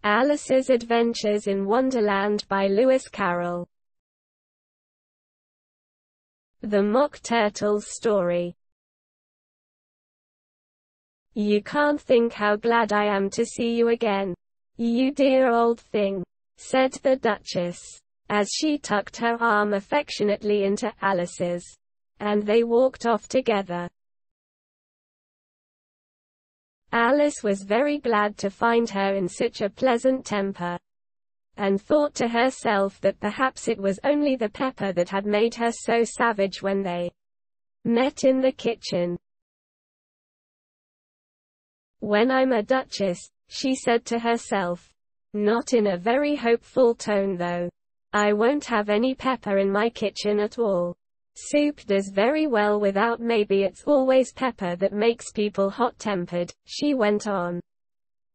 Alice's Adventures in Wonderland by Lewis Carroll. The Mock Turtle's Story. You can't think how glad I am to see you again, you dear old thing, said the Duchess, as she tucked her arm affectionately into Alice's, and they walked off together. Alice was very glad to find her in such a pleasant temper, and thought to herself that perhaps it was only the pepper that had made her so savage when they met in the kitchen. When I'm a duchess, she said to herself, not in a very hopeful tone though, I won't have any pepper in my kitchen at all. Soup does very well without. Maybe it's always pepper that makes people hot-tempered, she went on,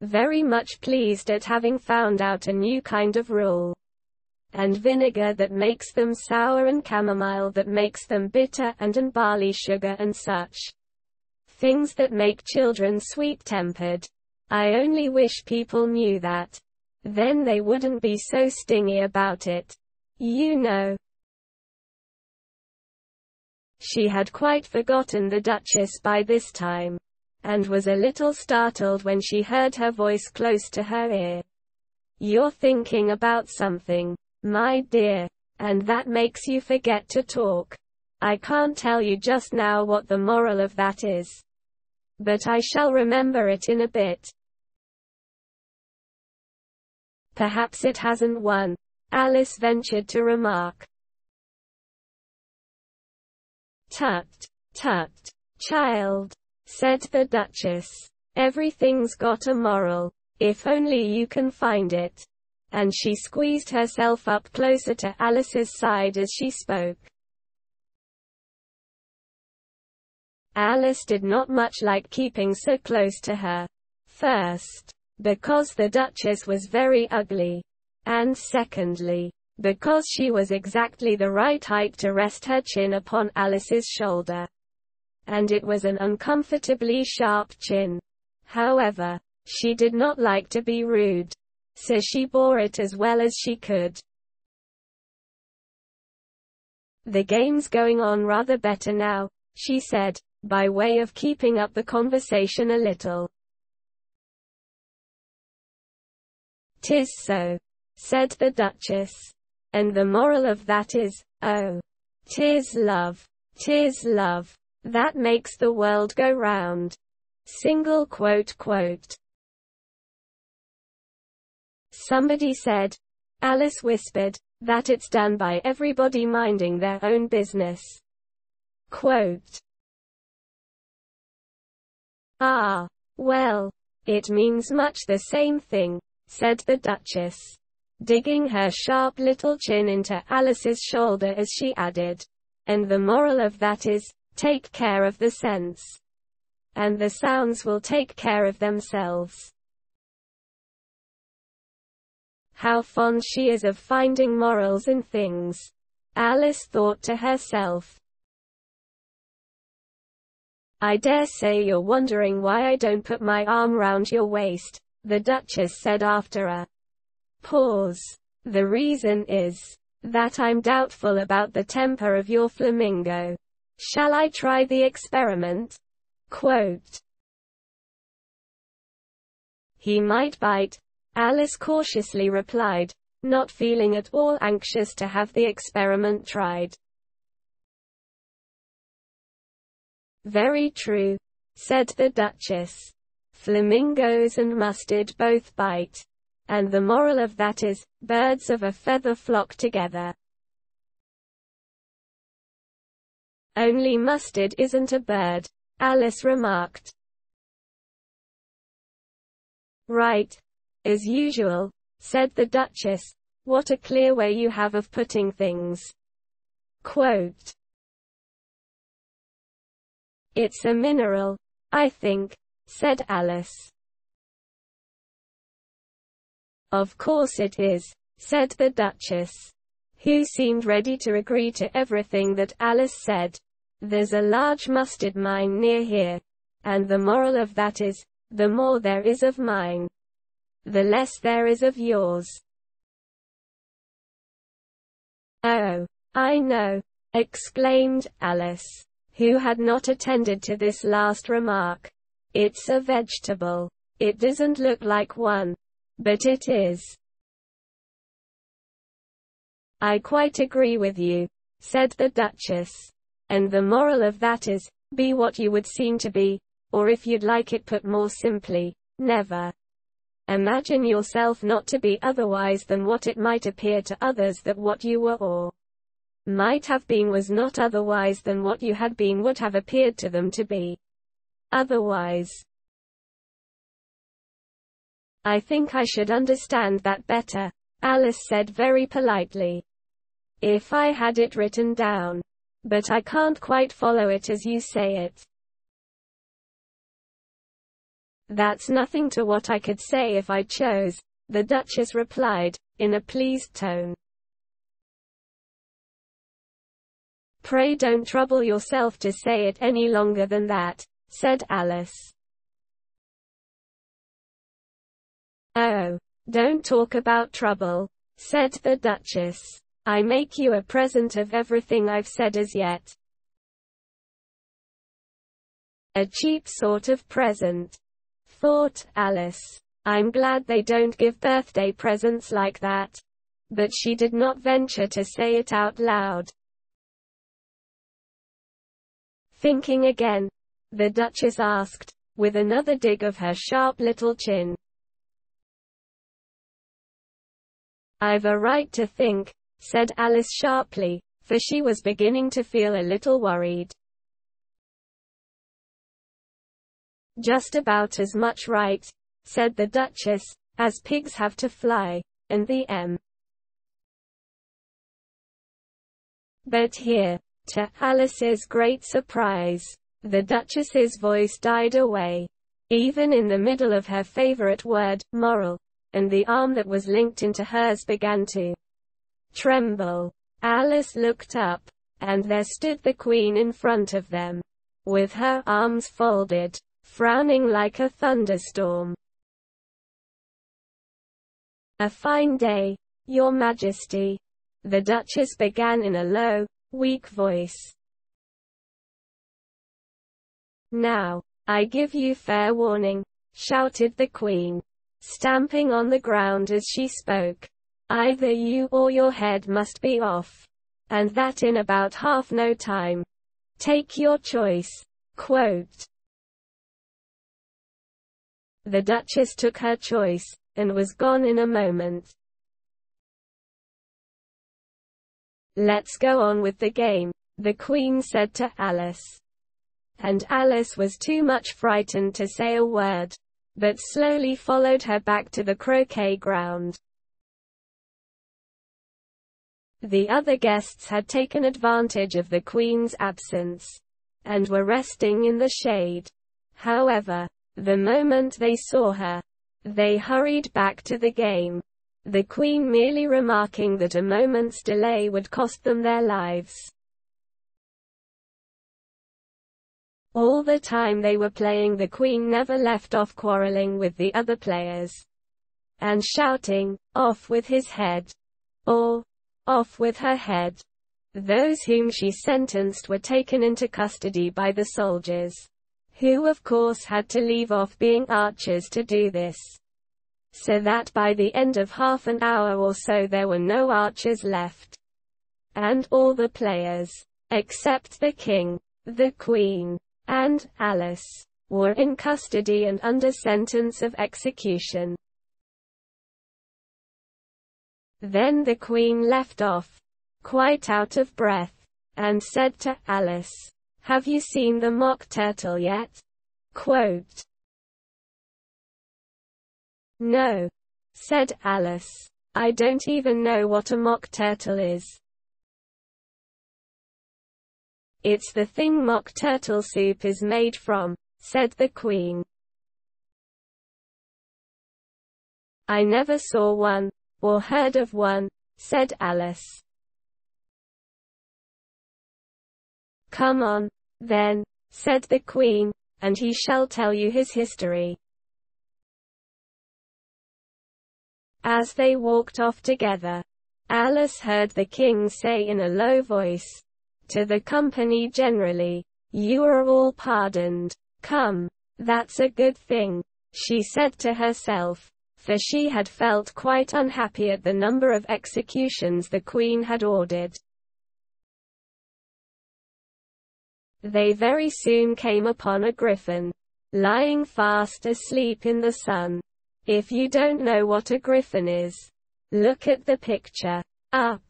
very much pleased at having found out a new kind of rule. And vinegar that makes them sour, and chamomile that makes them bitter, and barley sugar and such things that make children sweet-tempered. I only wish people knew that. Then they wouldn't be so stingy about it. You know. She had quite forgotten the Duchess by this time, and was a little startled when she heard her voice close to her ear. You're thinking about something, my dear, and that makes you forget to talk. I can't tell you just now what the moral of that is, but I shall remember it in a bit. Perhaps it hasn't won, Alice ventured to remark. Tut, tut, child, said the Duchess. Everything's got a moral, if only you can find it. And she squeezed herself up closer to Alice's side as she spoke. Alice did not much like keeping so close to her. First, because the Duchess was very ugly, and secondly, because she was exactly the right height to rest her chin upon Alice's shoulder. And it was an uncomfortably sharp chin. However, she did not like to be rude, so she bore it as well as she could. The game's going on rather better now, she said, by way of keeping up the conversation a little. 'Tis so, said the Duchess. And the moral of that is, oh, 'tis love, 'tis love, that makes the world go round. Single quote quote. Somebody said, Alice whispered, that it's done by everybody minding their own business. Quote. Ah, well, it means much the same thing, said the Duchess, digging her sharp little chin into Alice's shoulder as she added, and the moral of that is, take care of the sense, and the sounds will take care of themselves. How fond she is of finding morals in things, Alice thought to herself. I dare say you're wondering why I don't put my arm round your waist, the Duchess said after a pause. The reason is that I'm doubtful about the temper of your flamingo. Shall I try the experiment? Quote. He might bite, Alice cautiously replied, not feeling at all anxious to have the experiment tried. Very true, said the Duchess. Flamingos and mustard both bite. And the moral of that is, birds of a feather flock together. Only mustard isn't a bird, Alice remarked. Right. As usual, said the Duchess. What a clear way you have of putting things. Quote. It's a mineral, I think, said Alice. Of course it is, said the Duchess, who seemed ready to agree to everything that Alice said. There's a large mustard mine near here, and the moral of that is, the more there is of mine, the less there is of yours. Oh, I know, exclaimed Alice, who had not attended to this last remark. It's a vegetable. It doesn't look like one, but it is. I quite agree with you, said the Duchess. And the moral of that is, be what you would seem to be, or if you'd like it put more simply, never imagine yourself not to be otherwise than what it might appear to others that what you were or might have been was not otherwise than what you had been would have appeared to them to be otherwise. I think I should understand that better, Alice said very politely, if I had it written down. But I can't quite follow it as you say it. That's nothing to what I could say if I chose, the Duchess replied, in a pleased tone. Pray don't trouble yourself to say it any longer than that, said Alice. Oh, don't talk about trouble, said the Duchess. I make you a present of everything I've said as yet. A cheap sort of present, thought Alice. I'm glad they don't give birthday presents like that. But she did not venture to say it out loud. Thinking again, the Duchess asked, with another dig of her sharp little chin. I've a right to think, said Alice sharply, for she was beginning to feel a little worried. Just about as much right, said the Duchess, as pigs have to fly, and the M. But here, to Alice's great surprise, the Duchess's voice died away, even in the middle of her favorite word, moral, and the arm that was linked into hers began to tremble. Alice looked up, and there stood the Queen in front of them, with her arms folded, frowning like a thunderstorm. A fine day, Your Majesty, the Duchess began in a low, weak voice. Now, I give you fair warning, shouted the Queen, stamping on the ground as she spoke. Either you or your head must be off. And that in about half no time. Take your choice. Quote. The Duchess took her choice, and was gone in a moment. Let's go on with the game, the Queen said to Alice. And Alice was too much frightened to say a word, but slowly followed her back to the croquet ground. The other guests had taken advantage of the Queen's absence, and were resting in the shade. However, the moment they saw her, they hurried back to the game, the Queen merely remarking that a moment's delay would cost them their lives. All the time they were playing, the Queen never left off quarreling with the other players, and shouting, "Off with his head!" or "Off with her head!" Those whom she sentenced were taken into custody by the soldiers, who of course had to leave off being archers to do this. So that by the end of half an hour or so there were no archers left. And all the players, except the King, the Queen, and Alice, were in custody and under sentence of execution. Then the Queen left off, quite out of breath, and said to Alice, "Have you seen the Mock Turtle yet?" Quote. "No," said Alice. "I don't even know what a Mock Turtle is." "It's the thing Mock Turtle soup is made from," said the Queen. "I never saw one, or heard of one," said Alice. "Come on, then," said the Queen, "and he shall tell you his history." As they walked off together, Alice heard the king say in a low voice to the company generally, "You are all pardoned. Come, that's a good thing," she said to herself, for she had felt quite unhappy at the number of executions the queen had ordered. They very soon came upon a griffin, lying fast asleep in the sun. If you don't know what a griffin is, look at the picture. "Up,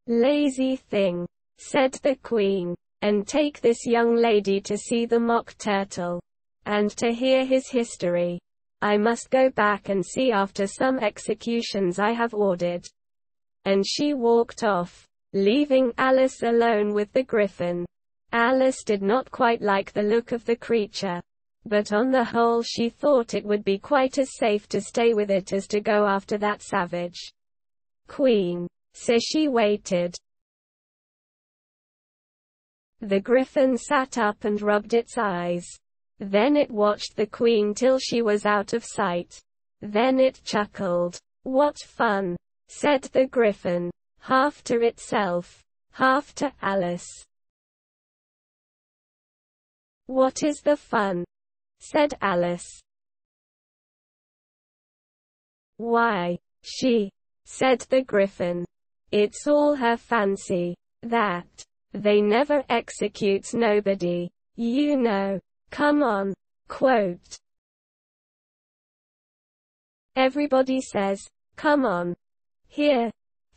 lazy thing," said the queen, "and take this young lady to see the mock turtle, and to hear his history. I must go back and see after some executions I have ordered." And she walked off, leaving Alice alone with the griffin. Alice did not quite like the look of the creature, but on the whole she thought it would be quite as safe to stay with it as to go after that savage queen. So she waited. The griffin sat up and rubbed its eyes. Then it watched the queen till she was out of sight. Then it chuckled. "What fun," said the griffin, half to itself, half to Alice. "What is the fun?" said Alice. "Why, said the griffin. "It's all her fancy, that. They never executes nobody, you know. Come on." Quote. "Everybody says, 'Come on.'" Here,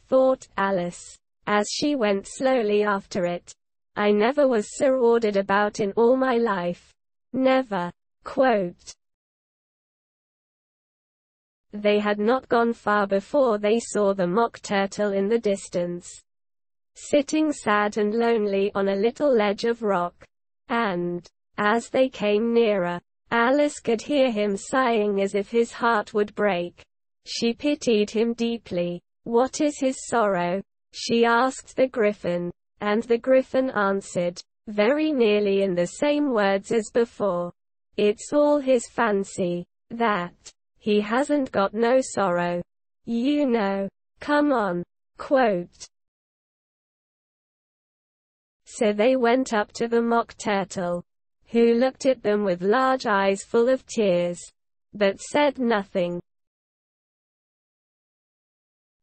thought Alice, as she went slowly after it. "I never was so ordered about in all my life. Never." Quote. They had not gone far before they saw the mock turtle in the distance, sitting sad and lonely on a little ledge of rock. And, as they came nearer, Alice could hear him sighing as if his heart would break. She pitied him deeply. "What is his sorrow?" she asked the griffin, and the griffin answered, very nearly in the same words as before, "It's all his fancy, that. He hasn't got no sorrow. You know. Come on." Quote. So they went up to the mock turtle, who looked at them with large eyes full of tears, but said nothing.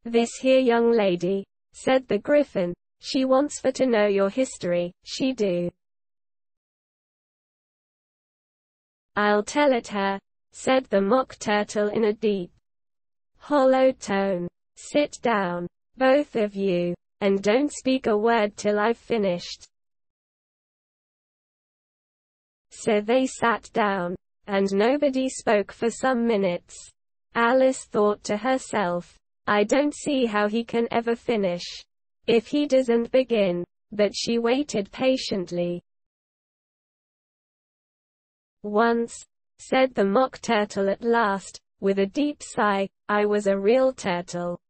"This here young lady," said the griffin, "she wants for to know your history, she do." "I'll tell it her," said the mock turtle in a deep, hollow tone. "Sit down, both of you, and don't speak a word till I've finished." So they sat down, and nobody spoke for some minutes. Alice thought to herself, "I don't see how he can ever finish, if he doesn't begin," but she waited patiently. "Once," said the mock turtle at last, with a deep sigh, "I was a real turtle."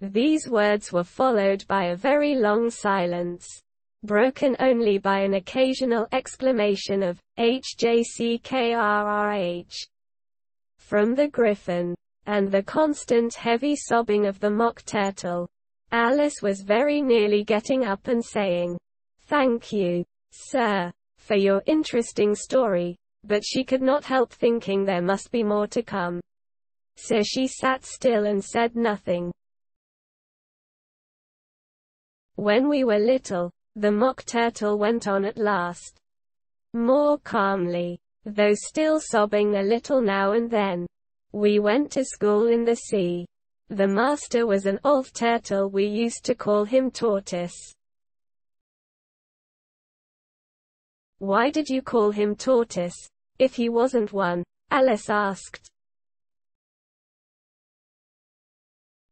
These words were followed by a very long silence, broken only by an occasional exclamation of, "HJCKRRH," from the griffin, and the constant heavy sobbing of the mock turtle. Alice was very nearly getting up and saying, "Thank you, sir, for your interesting story," but she could not help thinking there must be more to come. So she sat still and said nothing. "When we were little," the mock turtle went on at last, more calmly, though still sobbing a little now and then, "we went to school in the sea. The master was an old turtle. We used to call him Tortoise." "Why did you call him Tortoise, if he wasn't one?" Alice asked.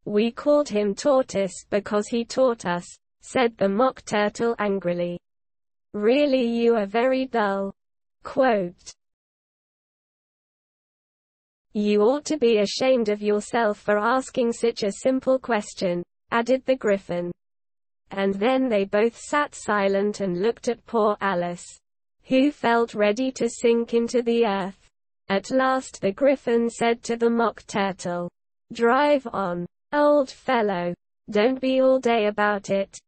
"We called him Tortoise because he taught us," said the mock turtle angrily. "Really, you are very dull." Quote. "You ought to be ashamed of yourself for asking such a simple question," added the griffin. And then they both sat silent and looked at poor Alice, who felt ready to sink into the earth. At last the Griffin said to the Mock Turtle, "Drive on, old fellow. Don't be all day about it."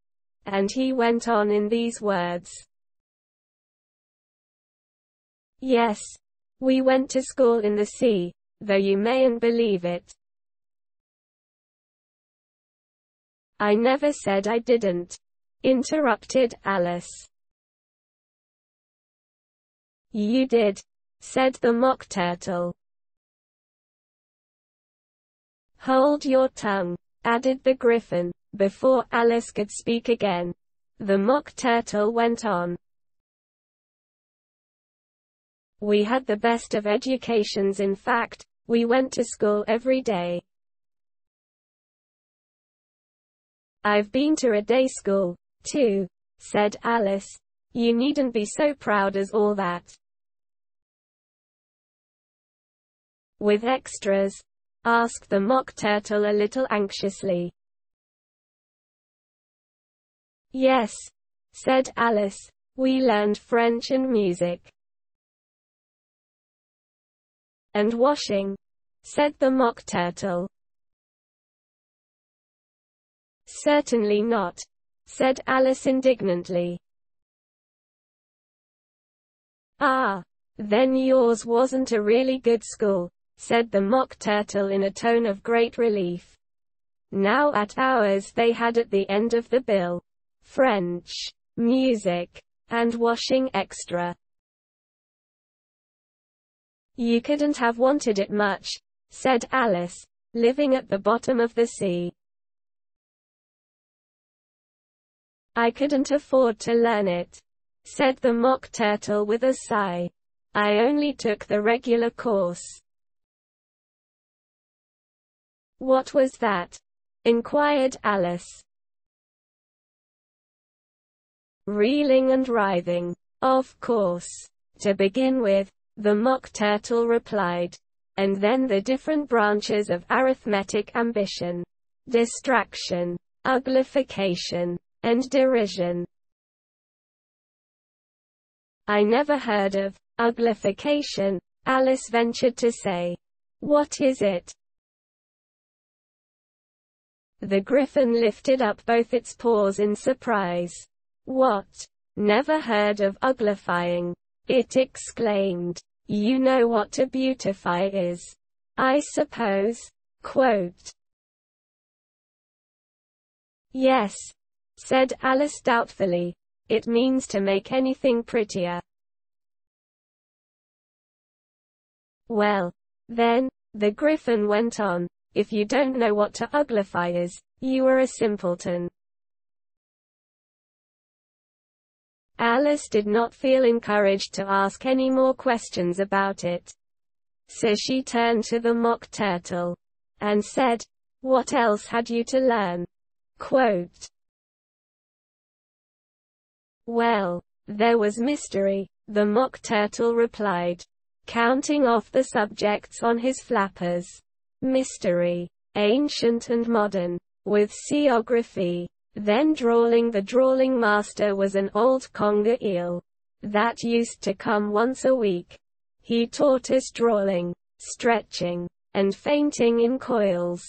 And he went on in these words. "Yes, we went to school in the sea, though you mayn't believe it." "I never said I didn't," interrupted Alice. "You did," said the Mock Turtle. "Hold your tongue," added the Griffin. Before Alice could speak again, the Mock Turtle went on. "We had the best of educations. In fact, we went to school every day." "I've been to a day school, too," said Alice. "You needn't be so proud as all that." "With extras?" asked the Mock Turtle a little anxiously. "Yes," said Alice. "We learned French and music." "And washing?" said the Mock Turtle. "Certainly not," said Alice indignantly. "Ah, then yours wasn't a really good school," said the Mock Turtle in a tone of great relief. Now at ours they had at the end of the bill, French, music, and washing extra. "You couldn't have wanted it much," said Alice, "living at the bottom of the sea." "I couldn't afford to learn it," said the Mock Turtle with a sigh. "I only took the regular course." "What was that?" inquired Alice. "Reeling and writhing, of course. To begin with," the Mock Turtle replied. "And then the different branches of arithmetic: ambition, distraction, uglification, and derision." "I never heard of uglification," Alice ventured to say. "What is it?" The Griffin lifted up both its paws in surprise. "What? Never heard of uglifying?" it exclaimed. "You know what to beautify is, I suppose?" Quote. "Yes," said Alice doubtfully. "It means to make anything prettier." "Well, then," the Griffin went on, "if you don't know what to uglify is, you are a simpleton." Alice did not feel encouraged to ask any more questions about it. So she turned to the Mock Turtle and said, "What else had you to learn?" Quote. "Well, there was mystery," the Mock Turtle replied, counting off the subjects on his flappers. "Mystery, ancient and modern, with seaography." Then drawling: "The drawling master was an old conger eel that used to come once a week. He taught us drawing, stretching, and fainting in coils."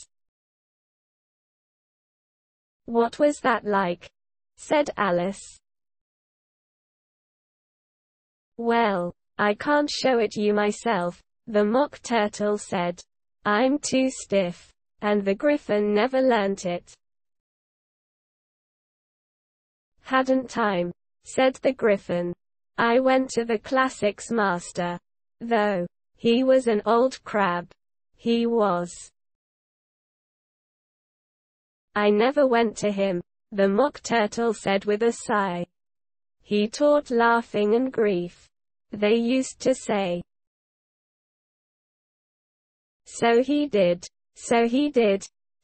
"What was that like?" said Alice. "Well, I can't show it you myself," the Mock Turtle said. "I'm too stiff. And the Griffin never learnt it." "Hadn't time," said the Griffin. "I went to the classics master. Though he was an old crab. He was. I never went to him," the Mock Turtle said with a sigh. "He taught laughing and grief, they used to say." So he did,"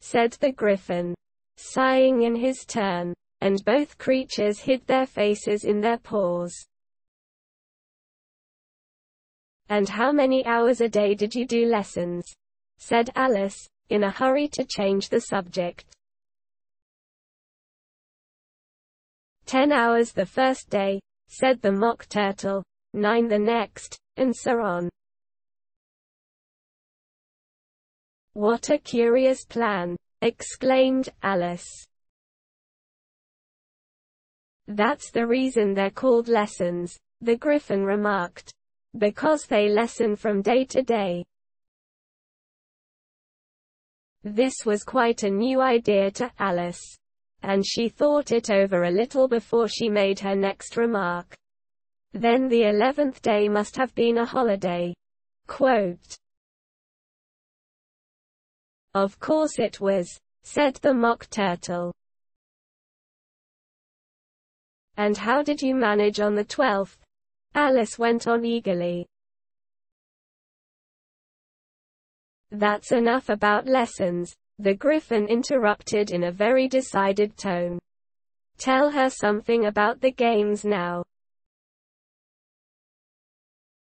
said the Griffin, sighing in his turn. And both creatures hid their faces in their paws. "And how many hours a day did you do lessons?" said Alice, in a hurry to change the subject. 10 hours the first day," said the Mock Turtle, 9 the next, and so on. "What a curious plan!" exclaimed Alice. "That's the reason they're called lessons," the Griffin remarked. "Because they lesson from day to day." This was quite a new idea to Alice, and she thought it over a little before she made her next remark. "Then the 11th day must have been a holiday." Quote, "Of course it was," said the Mock Turtle. "And how did you manage on the 12th? Alice went on eagerly. "That's enough about lessons," the Griffin interrupted in a very decided tone. "Tell her something about the games now."